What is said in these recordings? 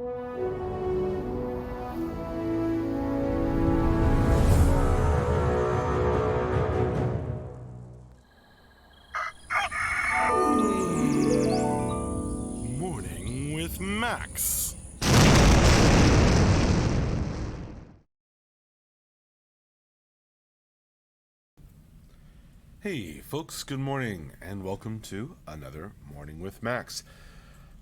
Morning with Max. Hey folks, good morning and welcome to another Morning with Max.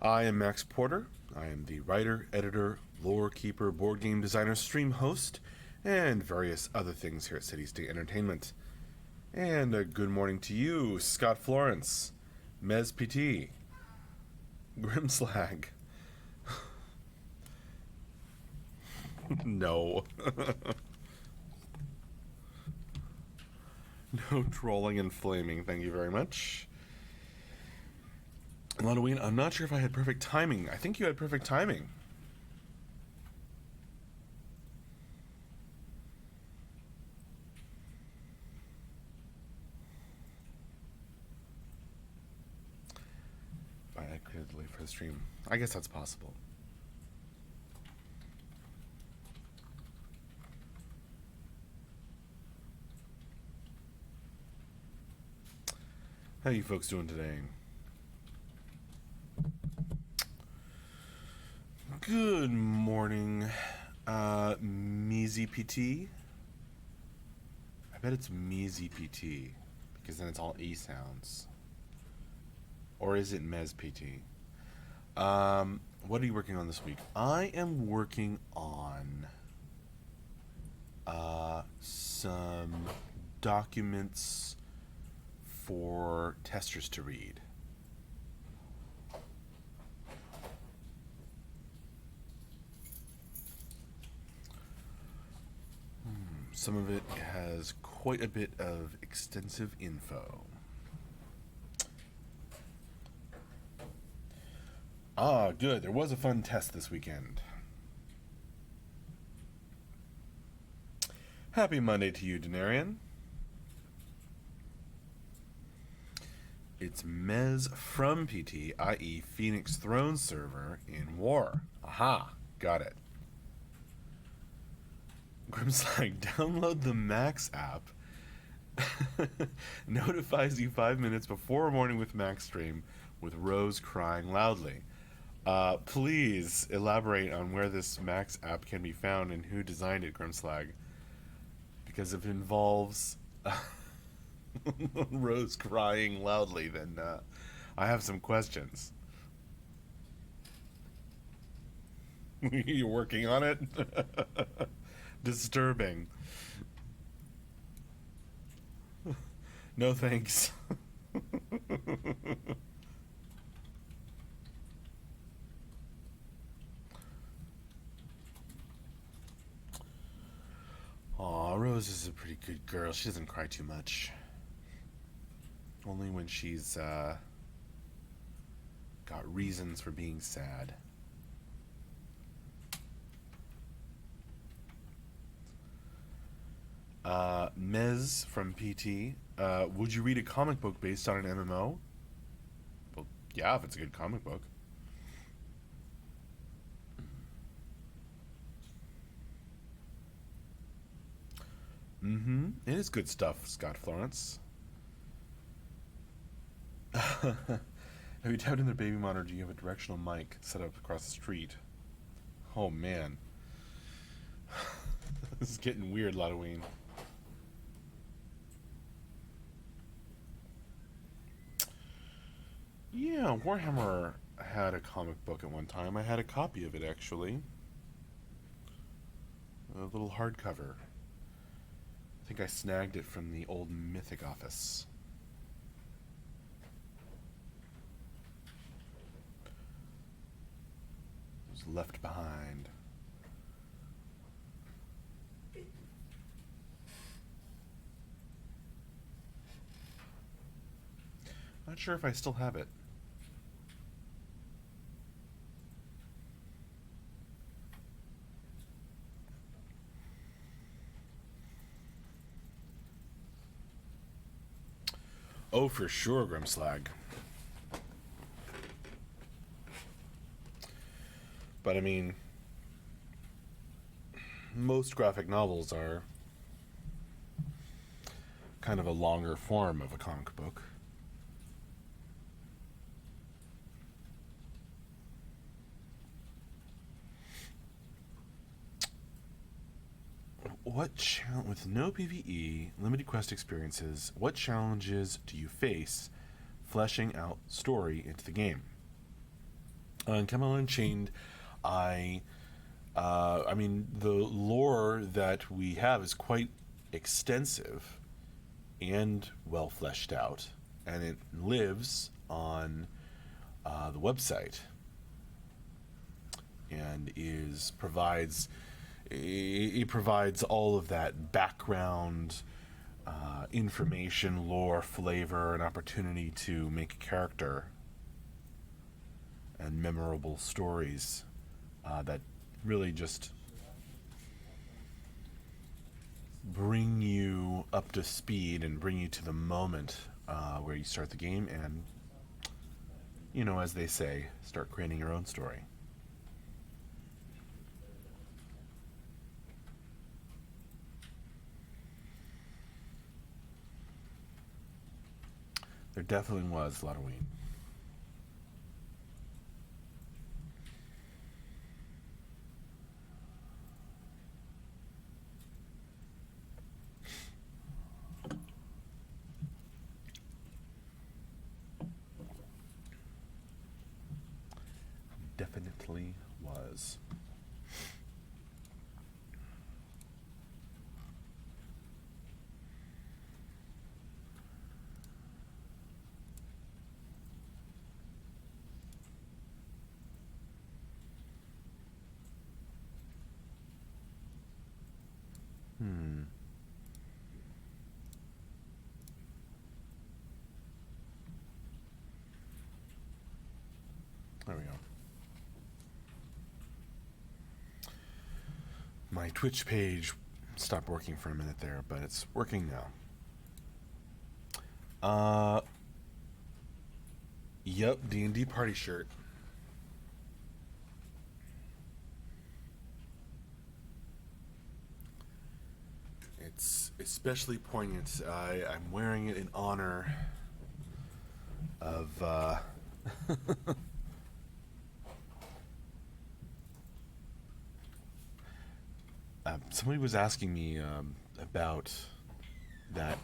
I am Max Porter. I am the writer, editor, lore keeper, board game designer, stream host, and various other things here at City State Entertainment. And a good morning to you, Scott Florence, Mez PT, Grimslag. No. No trolling and flaming, thank you very much. Halloween, I'm not sure if I had perfect timing. I think you had perfect timing. If I had created the late for the stream. I guess that's possible. How you folks doing today? Good morning, Measy PT. I bet it's Measy PT, because then it's all E sounds. Or is it Mez PT? What are you working on this week? I am working on some documents for testers to read. Some of it has quite a bit of extensive info. Ah, good. There was a fun test this weekend. Happy Monday to you, Denarian. It's Mez from PT, i.e. Phoenix Throne server in War. Aha, got it. Grimslag, download the Max app. Notifies you 5 minutes before Morning with Max stream with Rose crying loudly. Please elaborate on where this Max app can be found and who designed it, Grimslag. Because if it involves Rose crying loudly, then I have some questions. You're working on it? Disturbing. No thanks. Aw, Rose is a pretty good girl. She doesn't cry too much. Only when she's got reasons for being sad. Mez from PT. Would you read a comic book based on an MMO? Well, yeah, if it's a good comic book. Mm-hmm. It is good stuff, Scott Florence. Have you tapped in their baby monitor? Do you have a directional mic set up across the street? Oh, man. This is getting weird, Halloween. Yeah, Warhammer had a comic book at one time. I had a copy of it, actually. A little hardcover. I think I snagged it from the old Mythic office. It was left behind. Not sure if I still have it. Oh, for sure, Grimslag. but I mean, most graphic novels are kind of a longer form of a comic book. With no PvE, limited quest experiences, what challenges do you face fleshing out story into the game? In Camelot Unchained, I mean, the lore that we have is quite extensive and well fleshed out, and it lives on the website and provides all of that background information, lore, flavor, and opportunity to make a character and memorable stories that really just bring you up to speed and bring you to the moment where you start the game and, you know, as they say, start creating your own story. There definitely was Halloween. Definitely was. There we go. My Twitch page stopped working for a minute there, but it's working now. Yep, D&D party shirt. It's especially poignant. I'm wearing it in honor of somebody was asking me about that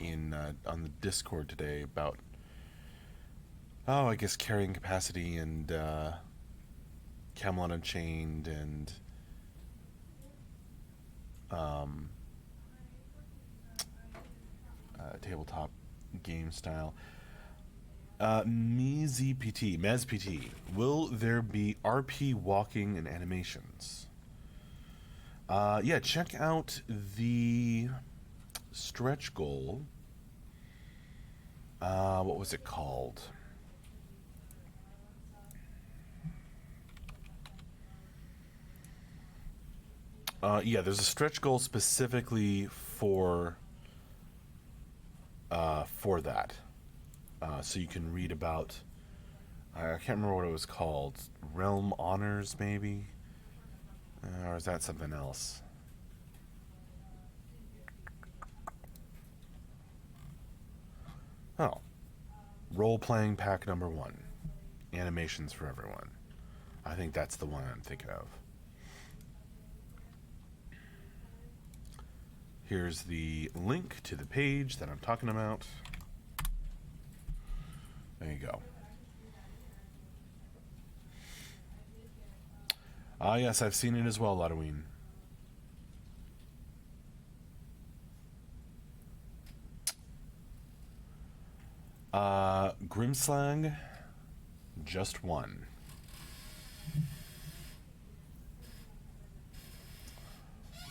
on the Discord today about I guess carrying capacity and Camelot Unchained and tabletop game style. MEZPT, will there be RP walking and animations? Yeah, check out the stretch goal. What was it called? Yeah, there's a stretch goal specifically for that. So you can read about, I can't remember what it was called, Realm Honors maybe? Or is that something else? Oh. Role-playing pack number 1. Animations for everyone. I think that's the one I'm thinking of. Here's the link to the page that I'm talking about. There you go. Yes, I've seen it as well, Halloween. Grimslag, just one.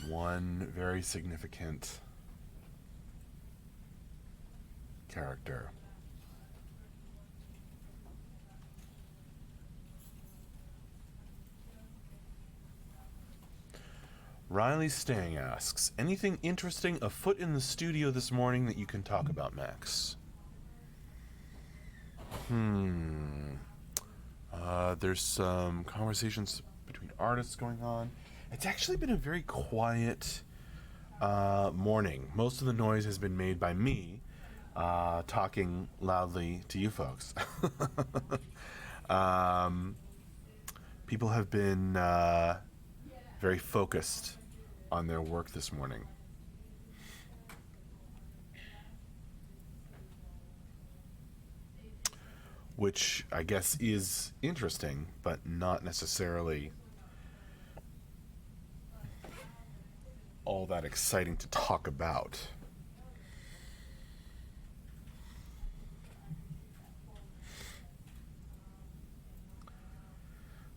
One very significant character. Riley Stang asks, anything interesting afoot in the studio this morning that you can talk about, Max? There's some conversations between artists going on. It's actually been a very quiet morning. Most of the noise has been made by me talking loudly to you folks. um, People have been very focused on their work this morning. Which I guess is interesting, but not necessarily all that exciting to talk about.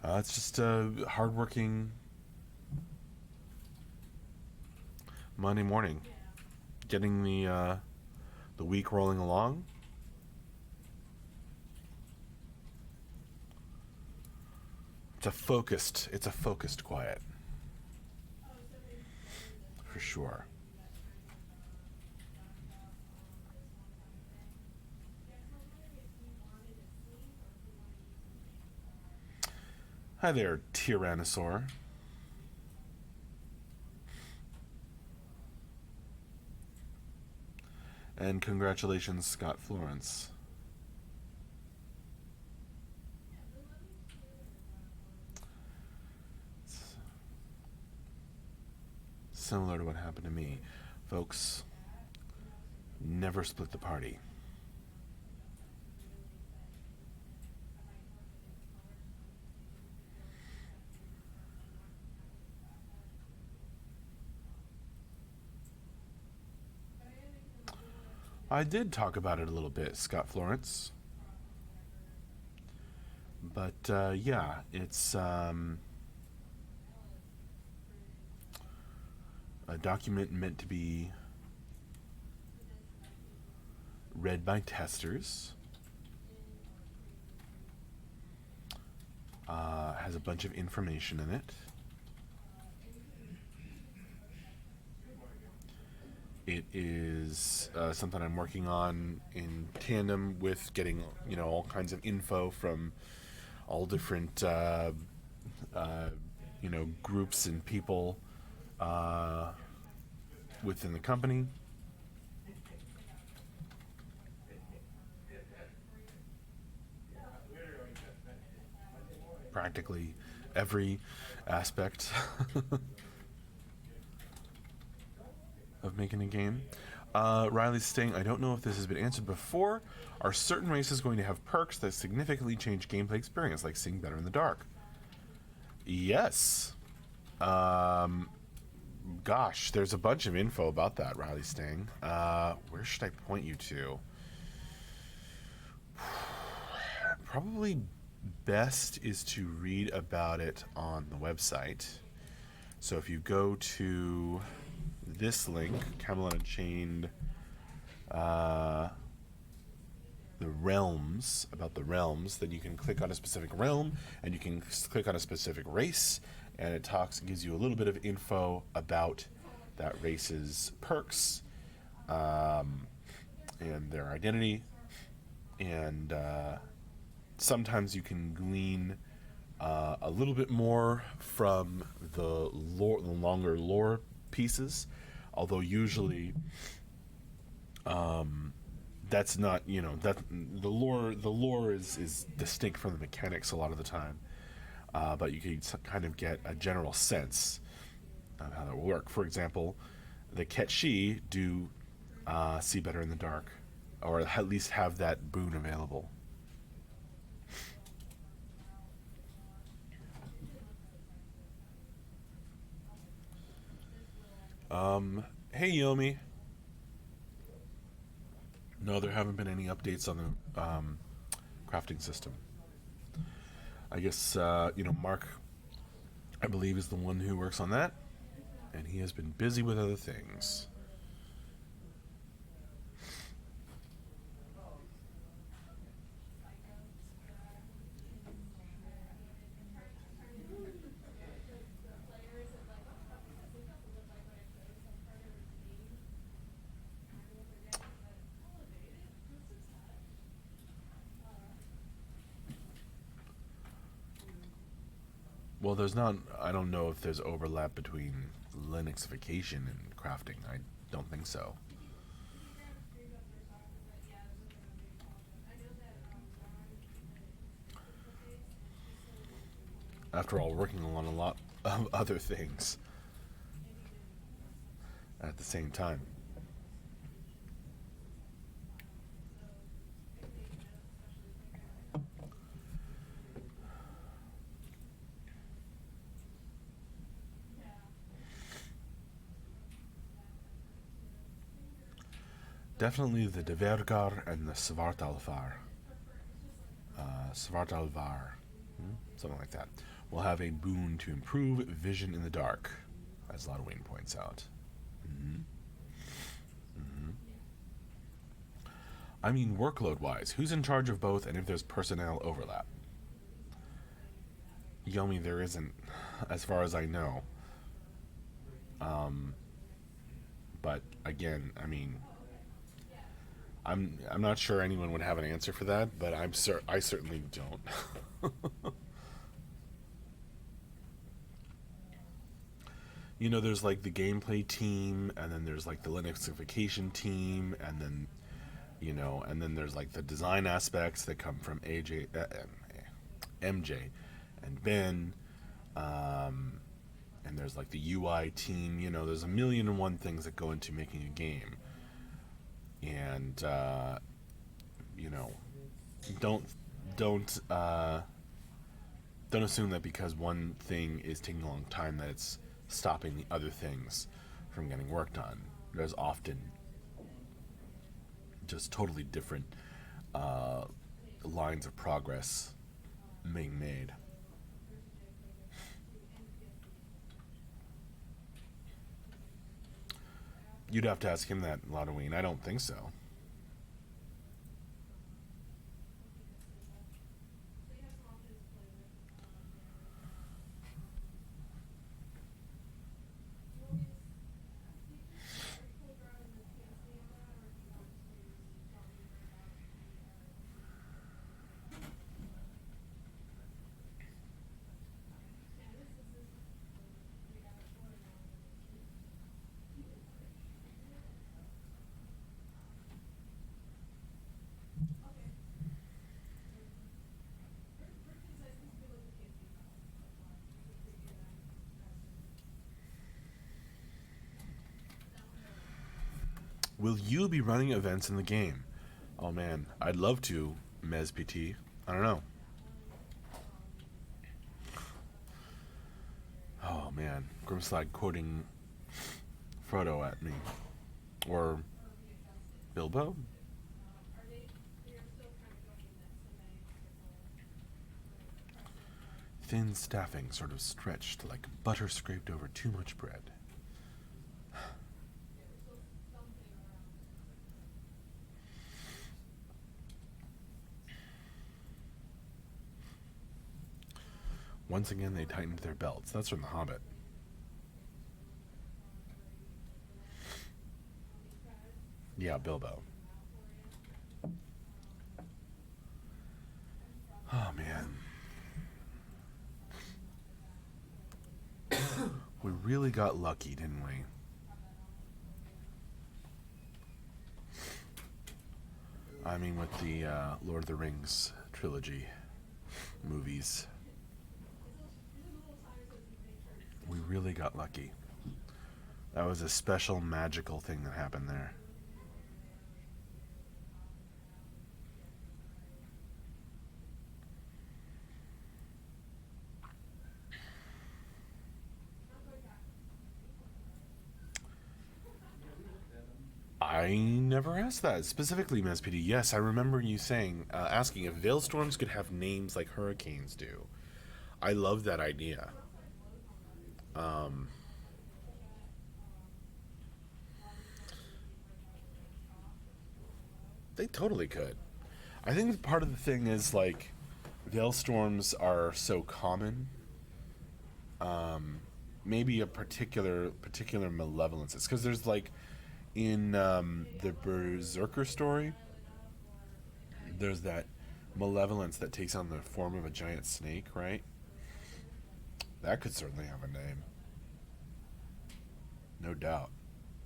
It's just a hardworking Monday morning, getting the week rolling along. It's a focused quiet, for sure. Hi there, Tyrannosaur. And congratulations, Scott Florence. It's similar to what happened to me. Folks, never split the party. I did talk about it a little bit, Scott Florence. But yeah, it's a document meant to be read by testers. Has a bunch of information in it. It is something I'm working on in tandem with getting, all kinds of info from all different, groups and people within the company. Practically every aspect of making a game. Riley's saying, I don't know if this has been answered before. Are certain races going to have perks that significantly change gameplay experience, like seeing better in the dark? Yes. Gosh, there's a bunch of info about that, Riley Sting. Where should I point you to? Probably best is to read about it on the website. So if you go to this link, Camelot Unchained, the realms, about the realms, then you can click on a specific realm and you can click on a specific race, and it gives you a little bit of info about that race's perks and their identity, and sometimes you can glean a little bit more from the longer lore pieces, although usually that's not, that the lore is distinct from the mechanics a lot of the time, but you can kind of get a general sense of how that will work. For example, the Ketshi do see better in the dark, or at least have that boon available. Hey Yomi. No, there haven't been any updates on the crafting system. I guess, Mark, I believe, is the one who works on that, and he has been busy with other things. Well, there's not. I don't know if there's overlap between Linuxification and crafting. I don't think so. After all, working on a lot of other things at the same time. Definitely the Devergar and the Svartalvar. Svartalvar. Something like that. Will have a boon to improve vision in the dark, as Lodwayne points out. Mm-hmm. Mm-hmm. I mean, workload-wise, who's in charge of both, and if there's personnel overlap? Yomi, there isn't, as far as I know. But again, I mean, I'm not sure anyone would have an answer for that, but I certainly don't. You know, there's like the gameplay team, and then there's like the Linuxification team, and then and then there's like the design aspects that come from MJ, and Ben, and there's like the UI team. You know, there's a million and one things that go into making a game, and you know, don't don't uh, don't assume that because one thing is taking a long time that it's stopping the other things from getting work done. There's often just totally different lines of progress being made. You'd have to ask him that, Lodween. I don't think so. Will you be running events in the game? Oh man, I'd love to, MezPT. I don't know. Oh man, Grimslide quoting Frodo at me. Or Bilbo? Thin staffing sort of stretched like butter scraped over too much bread. Once again, they tightened their belts. That's from The Hobbit. Yeah, Bilbo. Oh, man. We really got lucky, didn't we? I mean, with the Lord of the Rings trilogy movies. We really got lucky. That was a special magical thing that happened there. I never asked that specifically, MSPD. Yes, I remember you asking if Veilstorms could have names like hurricanes do. I love that idea. Um, they totally could. I think part of the thing is like Veilstorms are so common. Maybe a particular malevolence. It's because there's like in the Berserker story, there's that malevolence that takes on the form of a giant snake, right? That could certainly have a name. No doubt.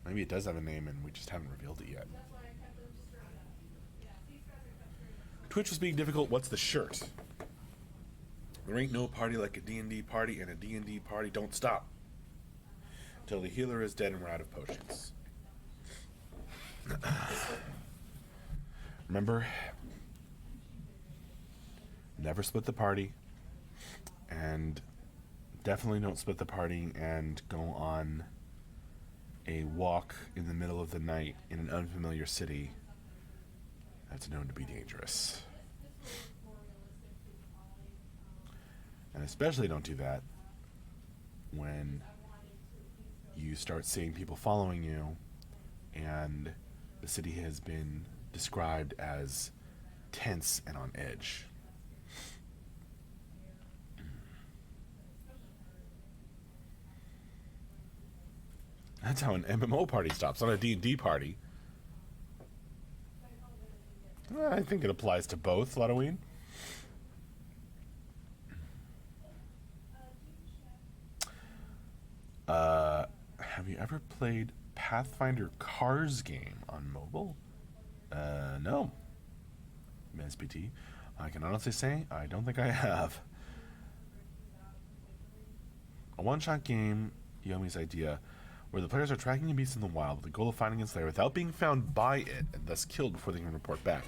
Maybe it does have a name and we just haven't revealed it yet. Twitch was being difficult. What's the shirt? There ain't no party like a D&D party, and a D&D party don't stop until the healer is dead and we're out of potions. Remember, never split the party, and definitely don't split the party and go on a walk in the middle of the night in an unfamiliar city that's known to be dangerous. And especially don't do that when you start seeing people following you and the city has been described as tense and on edge. That's how an MMO party stops, not a D&D party. I think it applies to both, Ludoween. Have you ever played Pathfinder Cars game on mobile? No. SPT. I can honestly say I don't think I have. A one-shot game, Yomi's idea, where the players are tracking a beast in the wild with the goal of finding its lair without being found by it and thus killed before they can report back.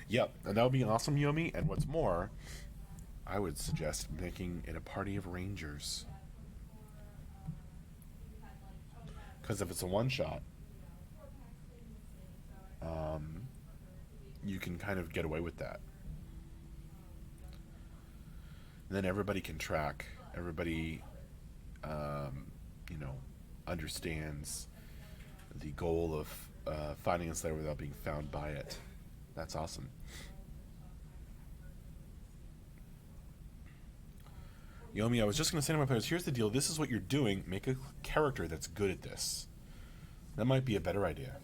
Yep, and that would be awesome, Yomi. And what's more, I would suggest making it a party of rangers. Because if it's a one-shot, you can kind of get away with that. And then everybody can track. Everybody, understands the goal of finding its lair without being found by it. That's awesome. Yomi, I was just going to say to my players, here's the deal. This is what you're doing. Make a character that's good at this. That might be a better idea.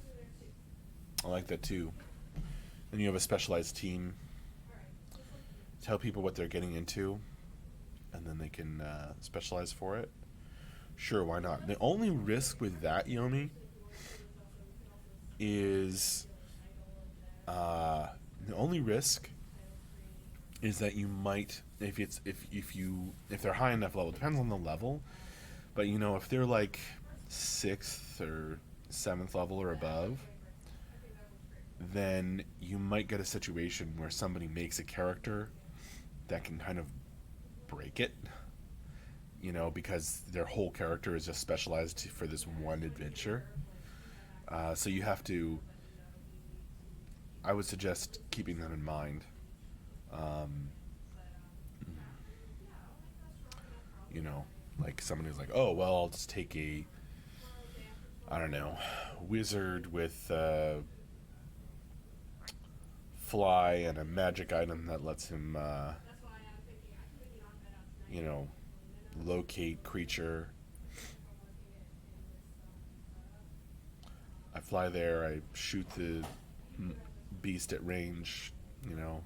I like that too. Then you have a specialized team. Tell people what they're getting into, and then they can specialize for it. Sure, why not? The only risk with that, Yomi, is that you might, if they're high enough level, depends on the level, but if they're like 6th or 7th level or above, then you might get a situation where somebody makes a character that can kind of break it, because their whole character is just specialized for this one adventure. So you have to, I would suggest keeping that in mind. Like somebody who's like, oh, well, I'll just take wizard with fly and a magic item that lets him, locate creature. I fly there, I shoot the beast at range, and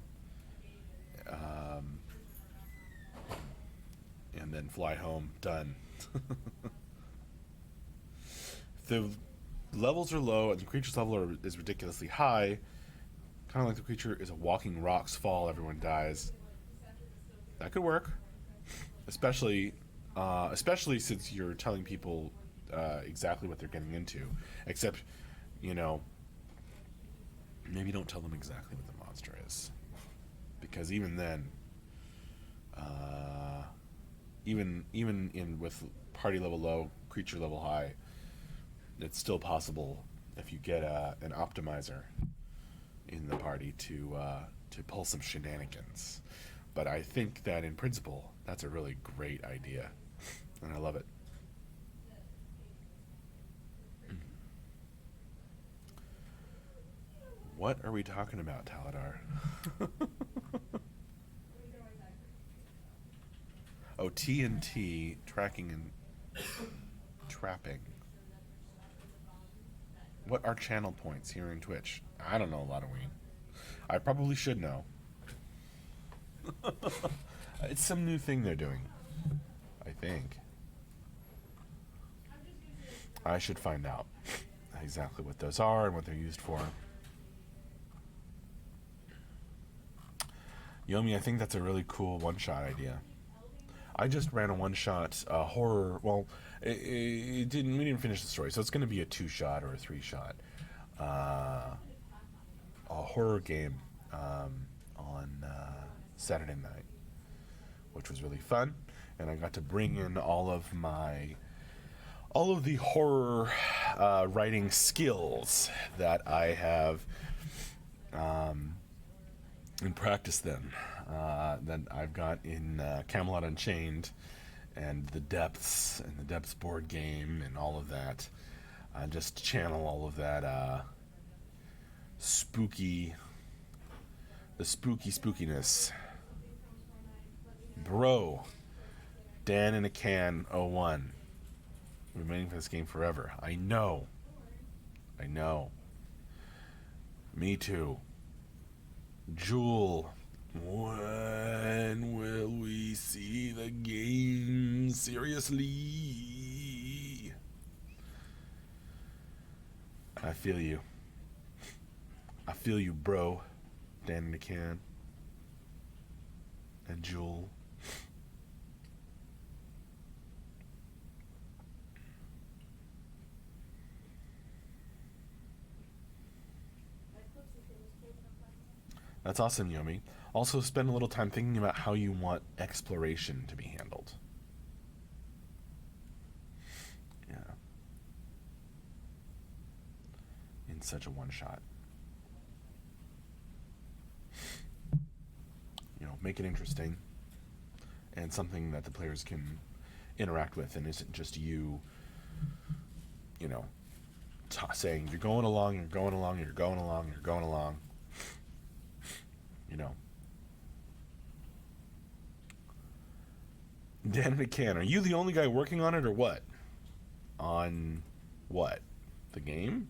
then fly home. Done. The levels are low and the creature's level is ridiculously high. Kind of like the creature is a walking rocks fall, everyone dies. That could work, especially since you're telling people exactly what they're getting into. Except, maybe don't tell them exactly what the monster is, because even then, even with party level low, creature level high, it's still possible if you get an optimizer in the party to pull some shenanigans. But I think that in principle, that's a really great idea, and I love it. What are we talking about, Taladar? Oh, TNT, tracking and trapping. What are channel points here in Twitch? I don't know, Ludoween. I probably should know. It's some new thing they're doing. I think. I should find out exactly what those are and what they're used for. Yomi, I think that's a really cool one-shot idea. I just ran a one-shot horror. Well, it didn't. We didn't finish the story, so it's going to be a two-shot or a three-shot. A horror game on Saturday night, which was really fun, and I got to bring in all of the horror writing skills that I have and practice them that I've got in Camelot Unchained and the Depths board game and all of that. Just channel all of that spookiness. Bro, Dan in a Can 01. We've been waiting for this game forever. I know. Me too. Jewel, when will we see the game seriously? I feel you, bro. Dan in a Can and Jewel. That's awesome, Yomi. Also, spend a little time thinking about how you want exploration to be handled. Yeah. In such a one-shot. Make it interesting. And something that the players can interact with and isn't just you, saying, you're going along. Dan McCann, are you the only guy working on it or what? On what? The game?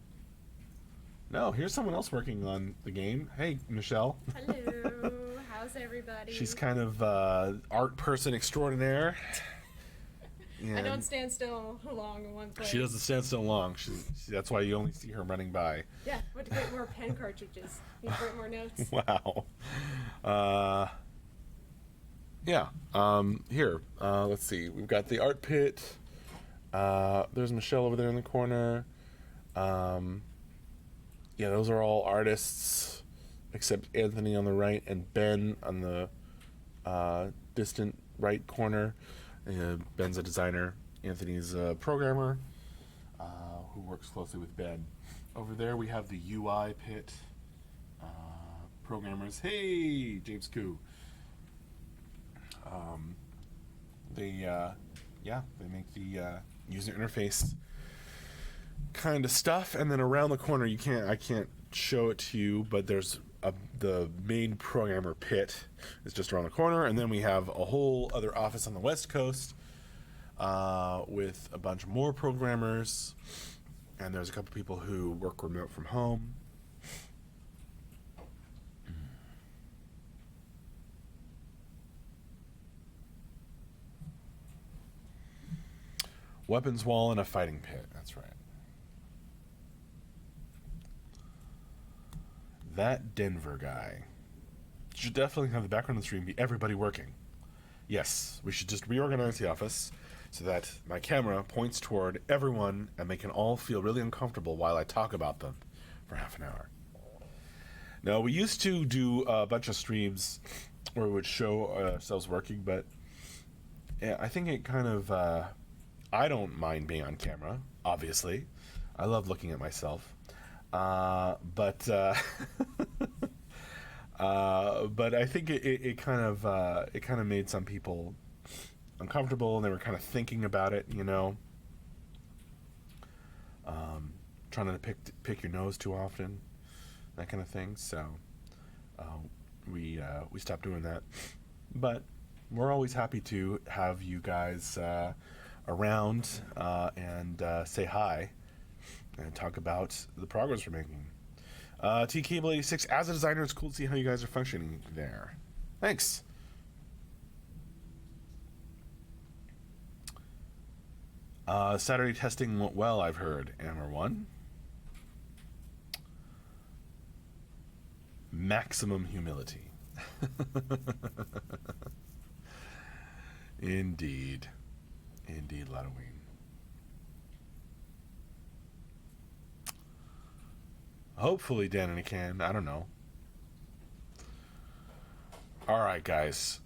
No, here's someone else working on the game. Hey, Michelle. Hello. How's everybody? She's kind of art person extraordinaire. I don't stand still long in one place. She doesn't stand still long. That's why you only see her running by. Yeah, want to get more pen cartridges. Need to write more notes. Wow. Yeah. Here. Let's see. We've got the art pit. There's Michelle over there in the corner. Yeah, those are all artists, except Anthony on the right and Ben on the distant right corner. Ben's a designer. Anthony's a programmer who works closely with Ben. Over there we have the UI pit programmers. Hey, James Koo. They make the user interface kind of stuff, and then around the corner I can't show it to you, but there's the main programmer pit is just around the corner, and then we have a whole other office on the West Coast with a bunch more programmers, and there's a couple people who work remote from home. Weapons wall and a fighting pit, that's right. That Denver guy should definitely have the background of the stream be everybody working. Yes, we should just reorganize the office so that my camera points toward everyone and they can all feel really uncomfortable while I talk about them for half an hour. Now, we used to do a bunch of streams where we would show ourselves working, but yeah, I think it kind of... I don't mind being on camera, obviously. I love looking at myself. But I think it kind of made some people uncomfortable, and they were kind of thinking about it, trying not to pick your nose too often, that kind of thing. So we stopped doing that. But we're always happy to have you guys around and say hi and talk about the progress we're making. T-Cable86, as a designer, it's cool to see how you guys are functioning there. Thanks. Saturday testing went well, I've heard. Amber 1. Maximum humility. Indeed. Indeed, Ladoween. Hopefully Danica can. I don't know. Alright, guys.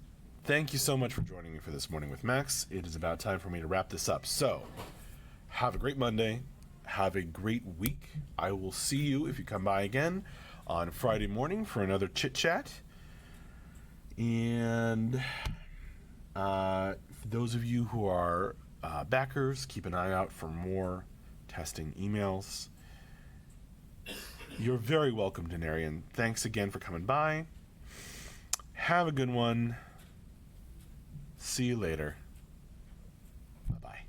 Thank you so much for joining me for this Morning with Max. It is about time for me to wrap this up. So, have a great Monday. Have a great week. I will see you, if you come by again, on Friday morning for another chit-chat. And for those of you who are backers, keep an eye out for more testing emails. You're very welcome, Denarian. Thanks again for coming by. Have a good one. See you later. Bye-bye.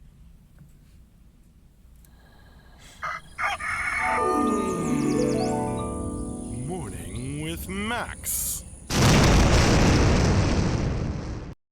Morning with Max.